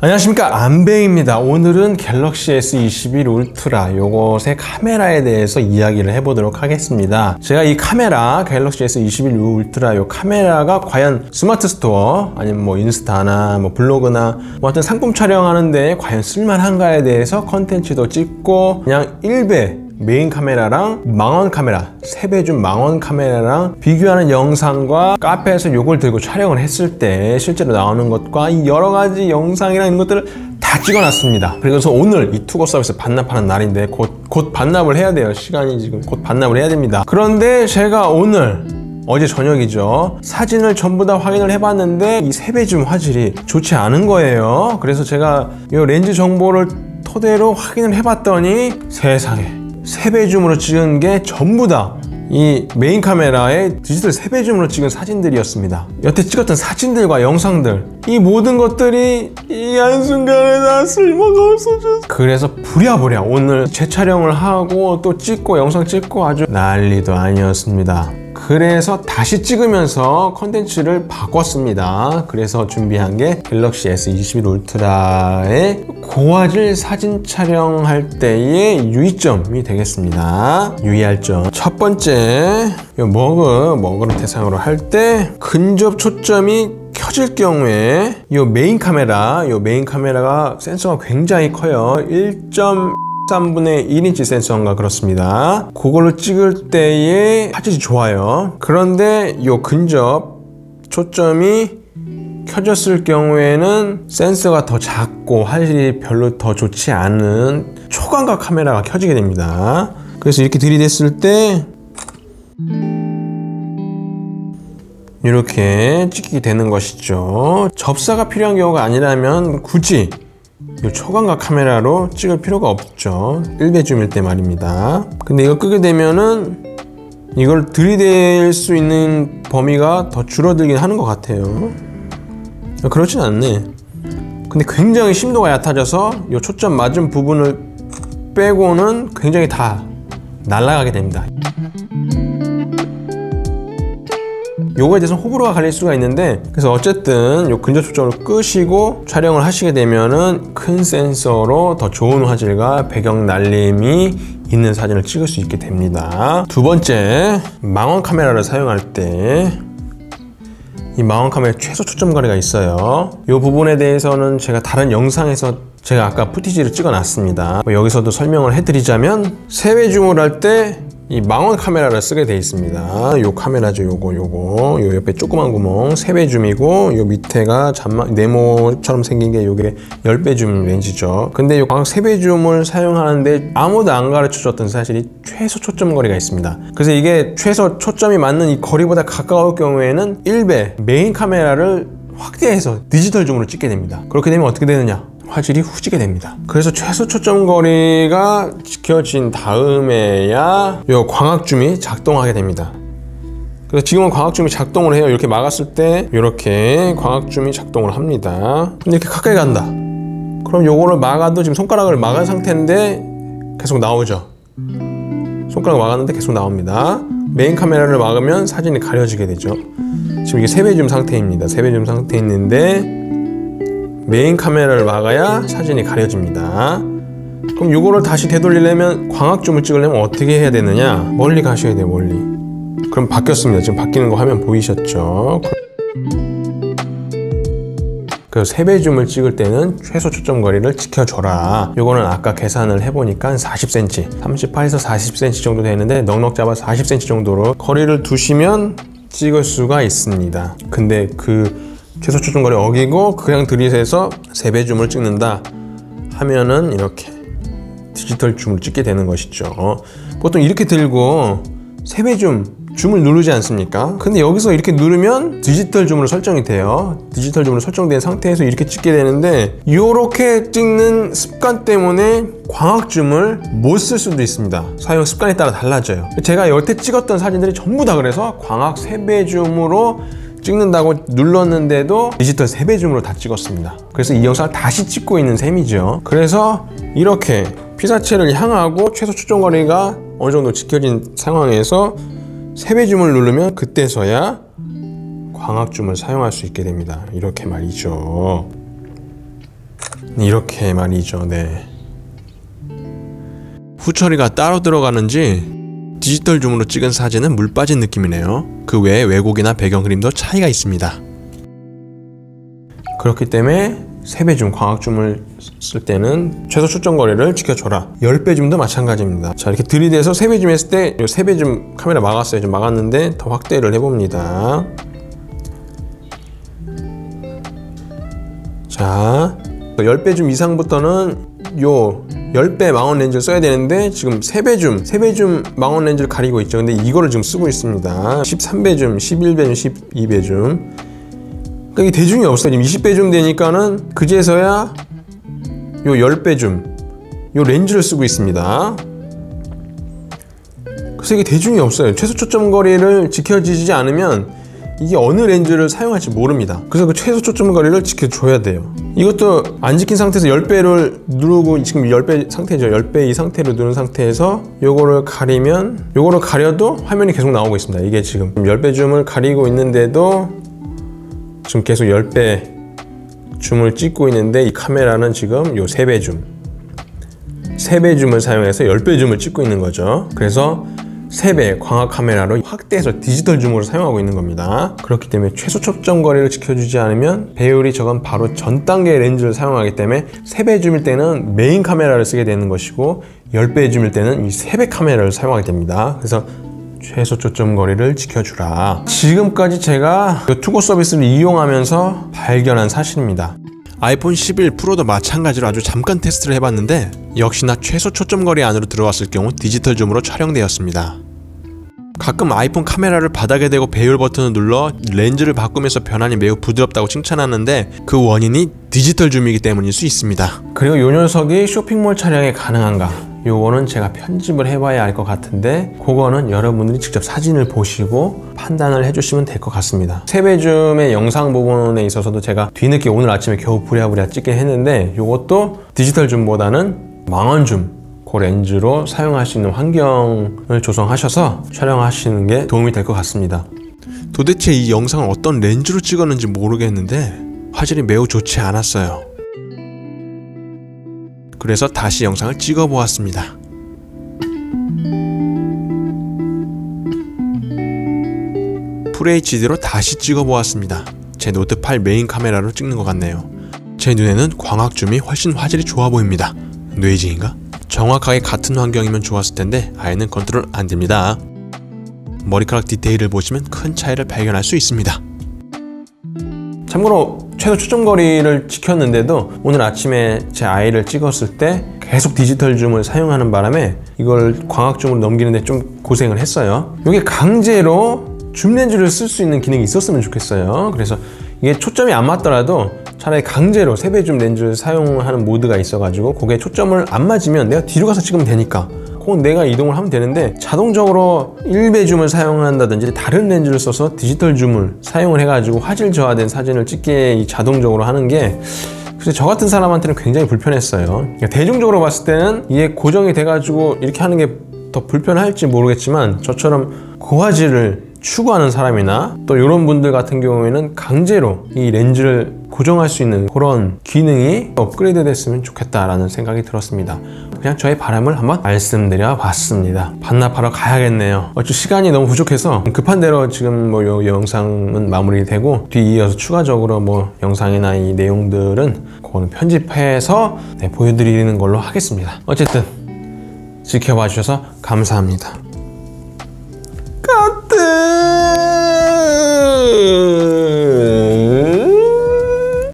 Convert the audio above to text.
안녕하십니까, 안배입니다. 오늘은 갤럭시 S21 울트라 요것의 카메라에 대해서 이야기를 해보도록 하겠습니다. 제가 이 카메라 갤럭시 S21 울트라 요 카메라가 과연 스마트 스토어 아니면 뭐 인스타나 뭐 블로그나 뭐 어떤 상품 촬영하는데 과연 쓸만한가에 대해서 컨텐츠도 찍고, 그냥 일배 메인 카메라랑 망원 카메라, 3배 줌 망원 카메라랑 비교하는 영상과 카페에서 요걸 들고 촬영을 했을 때 실제로 나오는 것과 이 여러가지 영상이랑 이런 것들을 다 찍어놨습니다. 그래서 오늘 이 투고 서비스 반납하는 날인데 곧 반납을 해야 돼요. 시간이 지금 곧 반납을 해야 됩니다. 그런데 제가 오늘 어제 저녁이죠, 사진을 전부 다 확인을 해봤는데 이 3배 줌 화질이 좋지 않은 거예요. 그래서 제가 이 렌즈 정보를 토대로 확인을 해봤더니 세상에 3배 줌으로 찍은 게 전부 다 이 메인 카메라의 디지털 3배 줌으로 찍은 사진들이었습니다. 여태 찍었던 사진들과 영상들, 이 모든 것들이 이 한순간에 다 쓸모가 없어졌어. 그래서 부랴부랴 오늘 재촬영을 하고 또 찍고 영상 찍고 아주 난리도 아니었습니다. 그래서 다시 찍으면서 컨텐츠를 바꿨습니다. 그래서 준비한 게 갤럭시 S21 울트라의 고화질 사진 촬영할 때의 유의점이 되겠습니다. 유의할 점. 첫 번째, 머그를 대상으로 할 때 근접 초점이 켜질 경우에 이 메인 카메라가 센서가 굉장히 커요. 1.3분의 1인치 센서인가 그렇습니다. 그걸로 찍을 때의 화질이 좋아요. 그런데 이 근접 초점이 켜졌을 경우에는 센서가 더 작고 화질이 별로 더 좋지 않은 초광각 카메라가 켜지게 됩니다. 그래서 이렇게 들이댔을 때 이렇게 찍히게 되는 것이죠. 접사가 필요한 경우가 아니라면 굳이 이 초광각 카메라로 찍을 필요가 없죠. 1배 줌일 때 말입니다. 근데 이걸 끄게 되면은 이걸 들이댈 수 있는 범위가 더 줄어들긴 하는 것 같아요. 그렇진 않네. 근데 굉장히 심도가 얕아져서 이 초점 맞은 부분을 빼고는 굉장히 다 날아가게 됩니다. 요거에 대해서는 호불호가 갈릴 수가 있는데, 그래서 어쨌든 요 근접 초점을 끄시고 촬영을 하시게 되면은 큰 센서로 더 좋은 화질과 배경 날림이 있는 사진을 찍을 수 있게 됩니다. 두 번째, 망원 카메라를 사용할 때 이 망원 카메라의 최소 초점 거리가 있어요. 이 부분에 대해서는 제가 다른 영상에서 제가 아까 푸티지를 찍어 놨습니다. 여기서도 설명을 해드리자면 3배 줌을 할 때 이 망원 카메라를 쓰게 되어 있습니다. 요 카메라죠. 요거 요 옆에 조그만 구멍 3배 줌이고, 요 밑에가 네모처럼 생긴 게 요게 10배 줌 렌즈죠. 근데 요 광학 3배 줌을 사용하는데 아무도 안 가르쳐 줬던 사실이 최소 초점 거리가 있습니다. 그래서 이게 최소 초점이 맞는 이 거리보다 가까울 경우에는 1배 메인 카메라를 확대해서 디지털 줌으로 찍게 됩니다. 그렇게 되면 어떻게 되느냐? 화질이 후지게 됩니다. 그래서 최소 초점 거리가 지켜진 다음에야 이 광학줌이 작동하게 됩니다. 그래서 지금은 광학줌이 작동을 해요. 이렇게 막았을 때 이렇게 광학줌이 작동을 합니다. 근데 이렇게 가까이 간다. 그럼 요거를 막아도 지금 손가락을 막은 상태인데 계속 나오죠. 손가락 막았는데 계속 나옵니다. 메인 카메라를 막으면 사진이 가려지게 되죠. 지금 이게 3배 줌 상태입니다. 3배 줌 상태에 있는데 메인 카메라를 막아야 사진이 가려집니다. 그럼 이거를 다시 되돌리려면 광학줌을 찍으려면 어떻게 해야 되느냐? 멀리 가셔야 돼요, 멀리. 그럼 바뀌었습니다. 지금 바뀌는 거 화면 보이셨죠? 그래서 3배 줌을 찍을 때는 최소 초점 거리를 지켜줘라. 요거는 아까 계산을 해보니까 40cm, 38에서 40cm 정도 되는데 넉넉 잡아 40cm 정도로 거리를 두시면 찍을 수가 있습니다. 근데 그 최소 초점 거리 어기고 그냥 들이대서 3배 줌을 찍는다 하면은 이렇게 디지털 줌을 찍게 되는 것이죠. 보통 이렇게 들고 3배 줌을 누르지 않습니까? 근데 여기서 이렇게 누르면 디지털 줌으로 설정이 돼요. 디지털 줌으로 설정된 상태에서 이렇게 찍게 되는데, 이렇게 찍는 습관 때문에 광학 줌을 못 쓸 수도 있습니다. 사용 습관에 따라 달라져요. 제가 여태 찍었던 사진들이 전부 다 그래서 광학 3배 줌으로 찍는다고 눌렀는데도 디지털 3배 줌으로 다 찍었습니다. 그래서 이 영상을 다시 찍고 있는 셈이죠. 그래서 이렇게 피사체를 향하고 최소 초점 거리가 어느 정도 지켜진 상황에서 3배 줌을 누르면 그때서야 광학줌을 사용할 수 있게 됩니다. 이렇게 말이죠. 이렇게 말이죠. 네. 후처리가 따로 들어가는지 디지털 줌으로 찍은 사진은 물 빠진 느낌이네요. 그 외에 왜곡이나 배경 그림도 차이가 있습니다. 그렇기 때문에 3배 줌, 광학 줌을 쓸 때는 최소 초점 거리를 지켜줘라. 10배 줌도 마찬가지입니다. 자, 이렇게 들이대서 3배 줌 했을 때 이 3배 줌 카메라 막았어요. 좀 막았는데 더 확대를 해봅니다. 자, 10배 줌 이상부터는 요 10배 망원 렌즈를 써야 되는데 지금 3배 줌 망원 렌즈를 가리고 있죠. 근데 이거를 지금 쓰고 있습니다. 13배 줌, 11배 줌, 12배 줌. 그러니까 이게 대중이 없어요. 지금 20배 줌 되니까는 그제서야 요 10배 줌, 요 렌즈를 쓰고 있습니다. 그래서 이게 대중이 없어요. 최소 초점 거리를 지켜지지 않으면 이게 어느 렌즈를 사용할지 모릅니다. 그래서 그 최소 초점 거리를 지켜줘야 돼요. 이것도 안 지킨 상태에서 10배를 누르고 지금 10배 상태죠. 10배 이 상태로 누른 상태에서 요거를 가리면 요거를 가려도 화면이 계속 나오고 있습니다. 이게 지금 10배 줌을 가리고 있는데도 지금 계속 10배 줌을 찍고 있는데 이 카메라는 지금 요 3배 줌을 사용해서 10배 줌을 찍고 있는 거죠. 그래서 3배 광학 카메라로 확대해서 디지털 줌으로 사용하고 있는 겁니다. 그렇기 때문에 최소 초점 거리를 지켜주지 않으면 배율이 저건 바로 전 단계의 렌즈를 사용하기 때문에 3배 줌일 때는 메인 카메라를 쓰게 되는 것이고 10배 줌일 때는 이 3배 카메라를 사용하게 됩니다. 그래서 최소 초점 거리를 지켜주라. 지금까지 제가 투고 서비스를 이용하면서 발견한 사실입니다. 아이폰 11 프로도 마찬가지로 아주 잠깐 테스트를 해봤는데 역시나 최소 초점 거리 안으로 들어왔을 경우 디지털 줌으로 촬영되었습니다. 가끔 아이폰 카메라를 바닥에 대고 배율 버튼을 눌러 렌즈를 바꾸면서 변환이 매우 부드럽다고 칭찬하는데 그 원인이 디지털 줌이기 때문일 수 있습니다. 그리고 이 녀석이 쇼핑몰 촬영에 가능한가? 요거는 제가 편집을 해봐야 알 것 같은데 그거는 여러분들이 직접 사진을 보시고 판단을 해주시면 될 것 같습니다. 3배 줌의 영상 부분에 있어서도 제가 뒤늦게 오늘 아침에 겨우 부랴부랴 찍긴 했는데 요것도 디지털 줌보다는 망원 줌 그 렌즈로 사용할 수 있는 환경을 조성하셔서 촬영하시는 게 도움이 될 것 같습니다. 도대체 이 영상을 어떤 렌즈로 찍었는지 모르겠는데 화질이 매우 좋지 않았어요. 그래서 다시 영상을 찍어 보았습니다. FHD로 다시 찍어 보았습니다. 제 노트 8 메인 카메라로 찍는 것 같네요. 제 눈에는 광학 줌이 훨씬 화질이 좋아 보입니다. 뇌지인가? 정확하게 같은 환경이면 좋았을 텐데 아예는 컨트롤 안 됩니다. 머리카락 디테일을 보시면 큰 차이를 발견할 수 있습니다. 참고로 최소 초점 거리를 지켰는데도 오늘 아침에 제 아이를 찍었을 때 계속 디지털 줌을 사용하는 바람에 이걸 광학 줌으로 넘기는데 좀 고생을 했어요. 이게 강제로 줌 렌즈를 쓸 수 있는 기능이 있었으면 좋겠어요. 그래서 이게 초점이 안 맞더라도 차라리 강제로 3배 줌 렌즈를 사용하는 모드가 있어가지고 그게 초점을 안 맞으면 내가 뒤로 가서 찍으면 되니까 그건 내가 이동을 하면 되는데 자동적으로 1배 줌을 사용한다든지 다른 렌즈를 써서 디지털 줌을 사용을 해가지고 화질 저하된 사진을 찍게 자동적으로 하는 게 그래서 저 같은 사람한테는 굉장히 불편했어요. 그러니까 대중적으로 봤을 때는 이게 고정이 돼가지고 이렇게 하는 게 더 불편할지 모르겠지만 저처럼 고화질을 추구하는 사람이나 또 이런 분들 같은 경우에는 강제로 이 렌즈를 고정할 수 있는 그런 기능이 업그레이드 됐으면 좋겠다라는 생각이 들었습니다. 그냥 저의 바람을 한번 말씀드려 봤습니다. 반납하러 가야겠네요. 어차피 시간이 너무 부족해서 급한 대로 지금 뭐 이 영상은 마무리되고 뒤이어서 추가적으로 뭐 영상이나 이 내용들은 그거는 편집해서 보여드리는 걸로 하겠습니다. 어쨌든 지켜봐 주셔서 감사합니다.